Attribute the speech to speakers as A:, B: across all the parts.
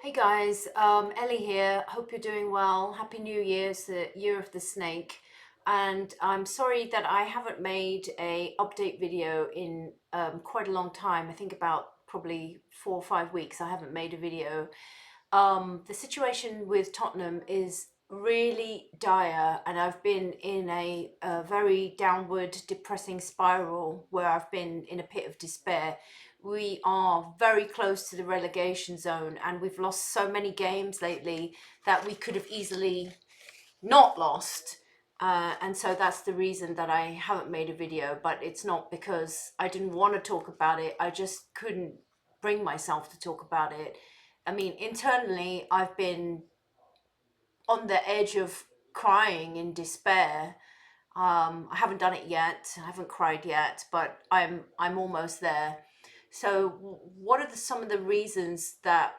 A: Hey guys, Ellie here. Hope you're doing well. Happy New Year. It's the year of the snake. And I'm sorry that I haven't made a update video in quite a long time. I think about probably 4 or 5 weeks. I haven't made a video. The situation with Tottenham is really dire, and I've been in a very downward, depressing spiral where I've been in a pit of despair. We are very close to the relegation zone, and we've lost so many games lately that we could have easily not lost. And so that's the reason that I haven't made a video, but it's not because I didn't want to talk about it. I just couldn't bring myself to talk about it. I mean, internally, I've been on the edge of crying in despair. I haven't done it yet. I haven't cried yet, but I'm almost there. So, what are some of the reasons that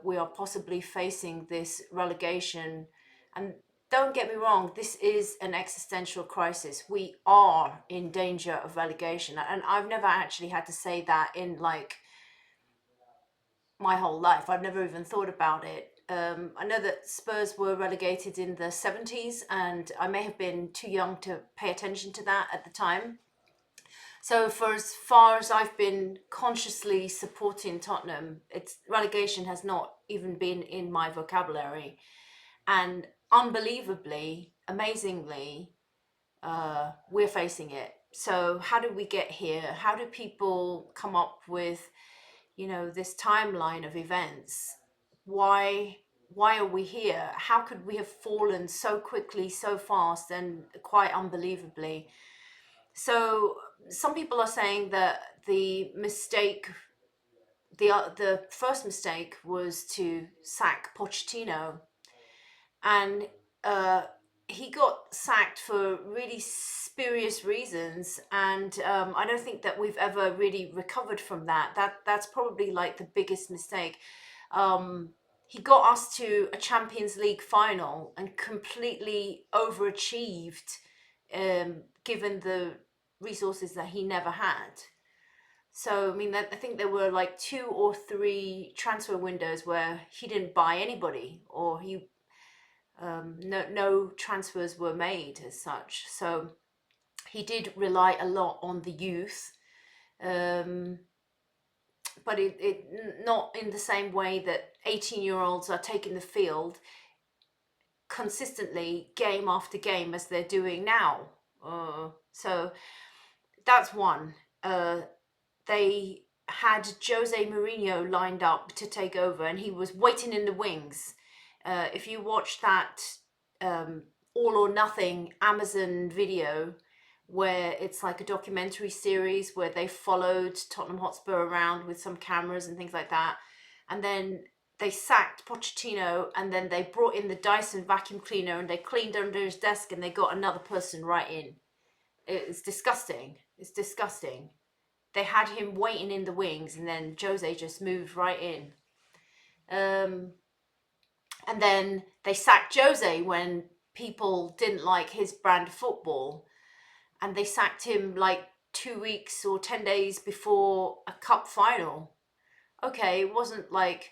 A: we are possibly facing this relegation? And don't get me wrong, this is an existential crisis. We are in danger of relegation, and I've never actually had to say that in like my whole life. I've never even thought about it. I know that Spurs were relegated in the 70s, and I may have been too young to pay attention to that at the time. So, for as far as I've been consciously supporting Tottenham, its relegation has not even been in my vocabulary. And unbelievably, amazingly, we're facing it. So, how did we get here? How do people come up with this timeline of events? Why are we here? How could we have fallen so quickly, so fast, and quite unbelievably? So some people are saying that the first mistake was to sack Pochettino, and uh, he got sacked for really spurious reasons, and I don't think that we've ever really recovered from that. That's probably like the biggest mistake. Um, he got us to a Champions League final and completely overachieved, given the resources that he never had. So I mean, I think there were like 2 or 3 transfer windows where he didn't buy anybody, or no transfers were made as such. So he did rely a lot on the youth, um, but not in the same way that 18-year-olds are taking the field consistently game after game as they're doing now. So that's one. They had Jose Mourinho lined up to take over, and he was waiting in the wings. If you watch that um, All or Nothing Amazon video, where it's like a documentary series where they followed Tottenham Hotspur around with some cameras and things like that, and then they sacked Pochettino, and then they brought in the Dyson vacuum cleaner and they cleaned under his desk and they got another person right in. It's disgusting. It's disgusting. They had him waiting in the wings, and then Jose just moved right in. Um, and then they sacked Jose when people didn't like his brand of football, and they sacked him like 2 weeks or 10 days before a cup final. Okay, it wasn't like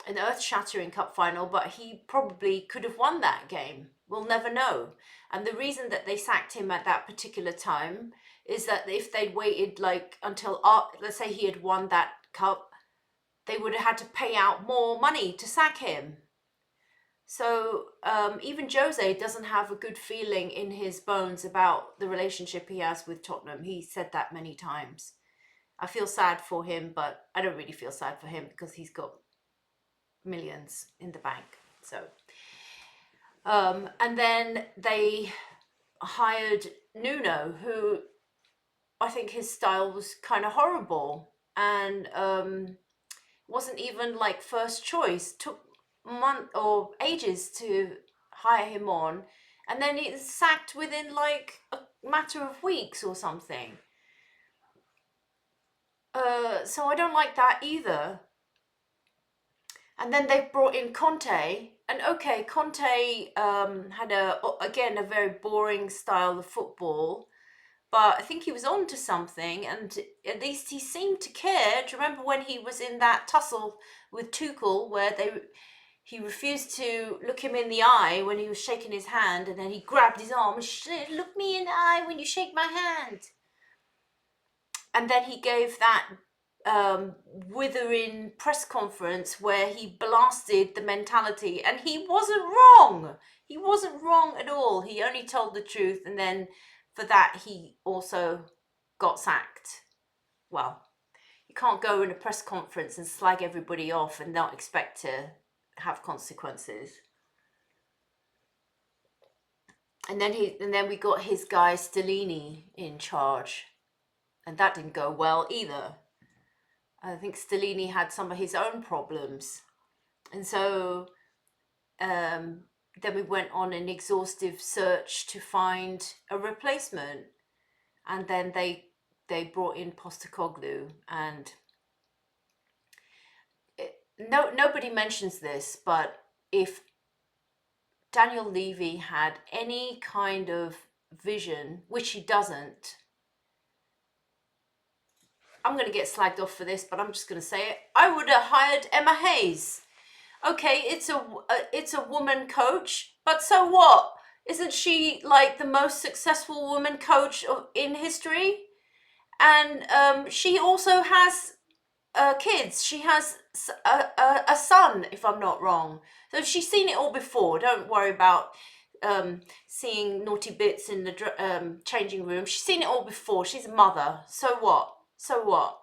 A: an earth-shattering cup final, but he probably could have won that game. We'll never know. And the reason that they sacked him at that particular time is that if they'd waited like until, let's say he had won that cup, they would have had to pay out more money to sack him. So even Jose doesn't have a good feeling in his bones about the relationship he has with Tottenham. He said that many times. I feel sad for him, but I don't really feel sad for him because he's got millions in the bank. So, and then they hired Nuno, who I think his style was kind of horrible and wasn't even like first choice. Took month or ages to hire him on, and then he's sacked within like a matter of weeks or something. So I don't like that either. And then they've brought in Conte, and okay, Conte had a again a very boring style of football, but I think he was on to something, and at least he seemed to care. Do you remember when he was in that tussle with Tuchel, where he refused to look him in the eye when he was shaking his hand, and then he grabbed his arm and said, "Look me in the eye when you shake my hand." And then he gave that withering press conference where he blasted the mentality, and he wasn't wrong. He wasn't wrong at all. He only told the truth, and then for that he also got sacked. Well, you can't go in a press conference and slag everybody off and not expect to have consequences. And then we got his guy Stellini in charge, and that didn't go well either. I think Stellini had some of his own problems, and so then we went on an exhaustive search to find a replacement, and then they brought in Postecoglou, and nobody mentions this, but if Daniel Levy had any kind of vision, which he doesn't, I'm going to get slagged off for this, but I'm just going to say it. I would have hired Emma Hayes. Okay, it's a woman coach, but so what? Isn't she like the most successful woman coach in history? And she also has kids. She has a son, if I'm not wrong. So she's seen it all before. Don't worry about seeing naughty bits in the changing room. She's seen it all before. She's a mother. So what? So what?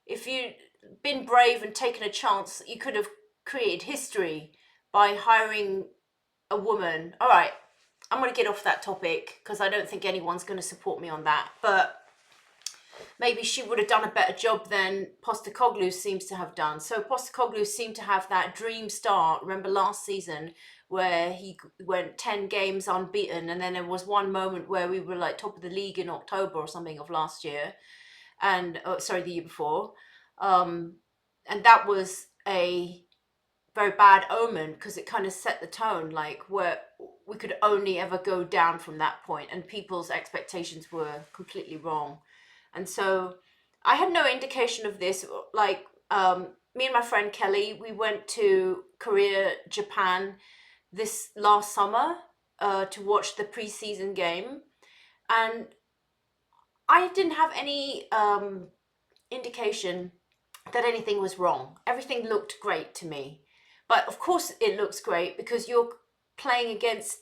A: If you'd been brave and taken a chance, you could have created history by hiring a woman. All right, I'm going to get off that topic because I don't think anyone's going to support me on that. But maybe she would have done a better job than Postecoglou seems to have done. So Postecoglou seemed to have that dream start. Remember last season where he went 10 games unbeaten, and then there was one moment where we were like top of the league in October or something of last year, and the year before, and that was a very bad omen because it kind of set the tone, like where we could only ever go down from that point, and people's expectations were completely wrong. And so I had no indication of this. Like me and my friend Kelly, we went to Korea, Japan this last summer to watch the preseason game, and I didn't have any indication that anything was wrong. Everything looked great to me. But of course it looks great because you're playing against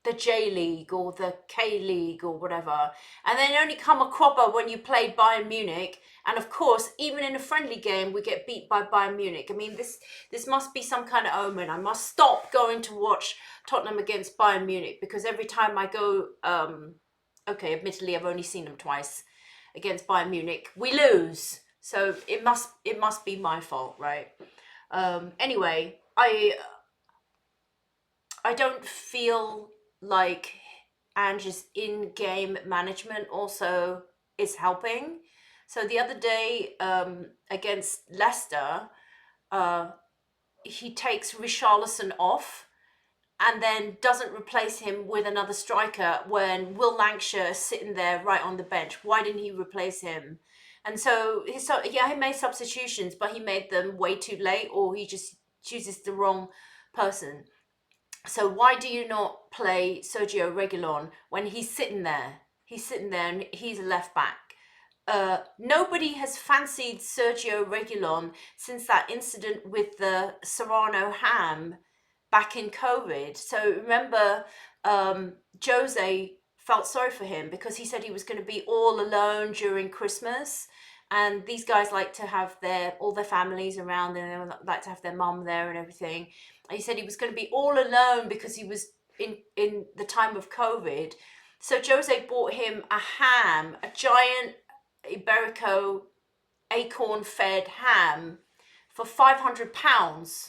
A: the J League or the K League or whatever. And then only come a cropper when you play Bayern Munich. And of course, even in a friendly game, we get beat by Bayern Munich. I mean, this must be some kind of omen. I must stop going to watch Tottenham against Bayern Munich because every time I go, okay, admittedly, I've only seen them twice against Bayern Munich, we lose. So it must be my fault, right? Anyway, I don't feel like Ange's in-game management also is helping. So the other day against Leicester, he takes Richarlison off and then doesn't replace him with another striker when Will Lancashire is sitting there right on the bench. Why didn't he replace him? And so he made substitutions, but he made them way too late, or he just chooses the wrong person. So why do you not play Sergio Reguilon when he's sitting there? He's sitting there and he's a left back. Nobody has fancied Sergio Reguilon since that incident with the Serrano ham back in COVID. So remember, Jose felt sorry for him because he said he was going to be all alone during Christmas. And these guys like to have all their families around, and they like to have their mum there and everything. And he said he was going to be all alone because he was in the time of COVID. So Jose bought him a ham, a giant Iberico acorn-fed ham for £500,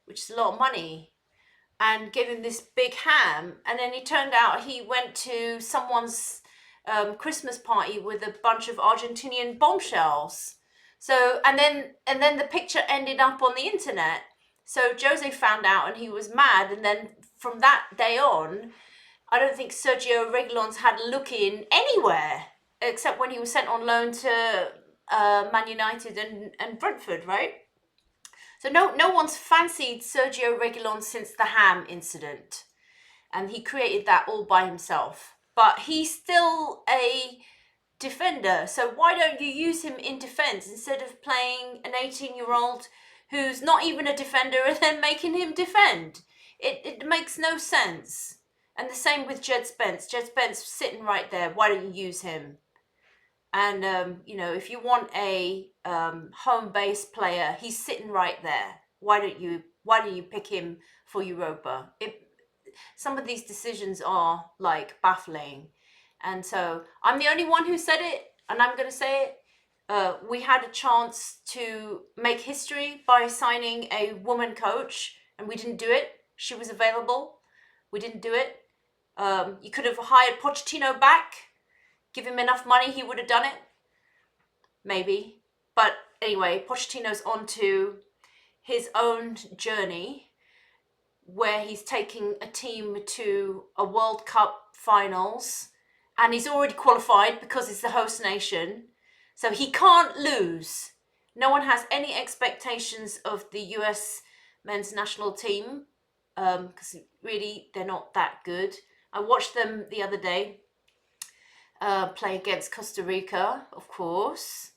A: which is a lot of money, and gave him this big ham. And then it turned out he went to someone's Christmas party with a bunch of Argentinian bombshells. So and then the picture ended up on the internet. So Jose found out and he was mad. And then from that day on, I don't think Sergio Reguilon's had a look in anywhere except when he was sent on loan to Man United and Brentford, right? So no one's fancied Sergio Reguilon since the Ham incident, and he created that all by himself. But he's still a defender, so why don't you use him in defence instead of playing an 18-year-old who's not even a defender and then making him defend? It makes no sense. And the same with Jed Spence. Jed Spence sitting right there. Why don't you use him? And if you want a home base player, he's sitting right there. Why don't you pick him for Europa? Some of these decisions are like baffling. And so I'm the only one who said it, and I'm going to say it. We had a chance to make history by signing a woman coach, and we didn't do it. She was available. We didn't do it. You could have hired Pochettino back, give him enough money, he would have done it. Maybe. But anyway, Pochettino's on to his own journey where he's taking a team to a World Cup finals, and he's already qualified because it's the host nation. So he can't lose. No one has any expectations of the US men's national team because really they're not that good. I watched them the other day play against Costa Rica, of course.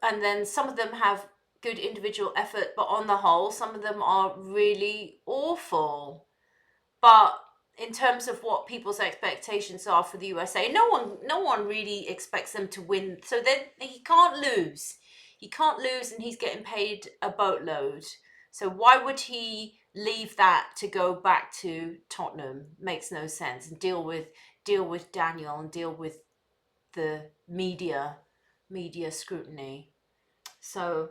A: And then some of them have good individual effort, but on the whole, some of them are really awful. But in terms of what people's expectations are for the USA, no one really expects them to win. So then he can't lose. He can't lose, and he's getting paid a boatload. So why would he leave that to go back to Tottenham? Makes no sense. And deal with Daniel and deal with the media scrutiny. So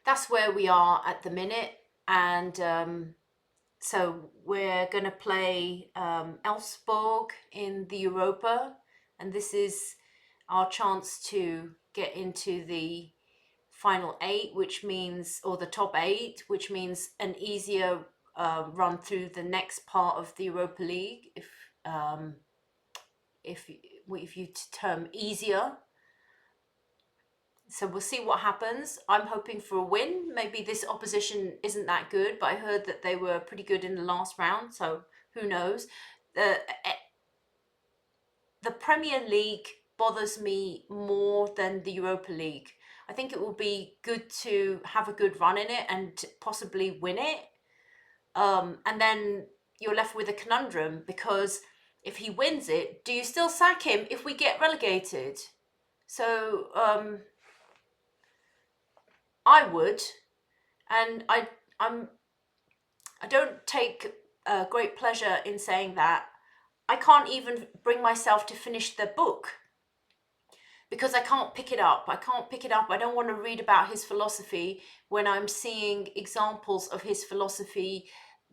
A: that's where we are at the minute, and so we're going to play Elfsborg in the Europa, and this is our chance to get into the final eight, which means, or the top eight, which means an easier run through the next part of the Europa League, if you term easier. So we'll see what happens. I'm hoping for a win. Maybe this opposition isn't that good, but I heard that they were pretty good in the last round, so who knows. The Premier League bothers me more than the Europa League. I think it will be good to have a good run in it and possibly win it. And then you're left with a conundrum, because if he wins it, do you still sack him if we get relegated? So I would, and I don't take great pleasure in saying that. I can't even bring myself to finish the book because I can't pick it up. I don't want to read about his philosophy when I'm seeing examples of his philosophy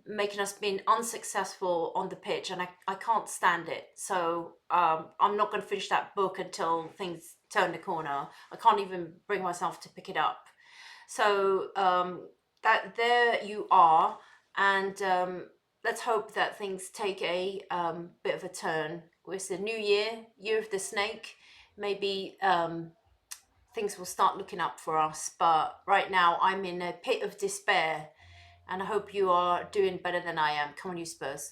A: making us being unsuccessful on the pitch, and I can't stand it. So I'm not going to finish that book until things turn the corner. I can't even bring myself to pick it up. So that there you are, and let's hope that things take a bit of a turn. It's the new year of the snake. Maybe things will start looking up for us. But right now, I'm in a pit of despair, and I hope you are doing better than I am. Come on, you Spurs.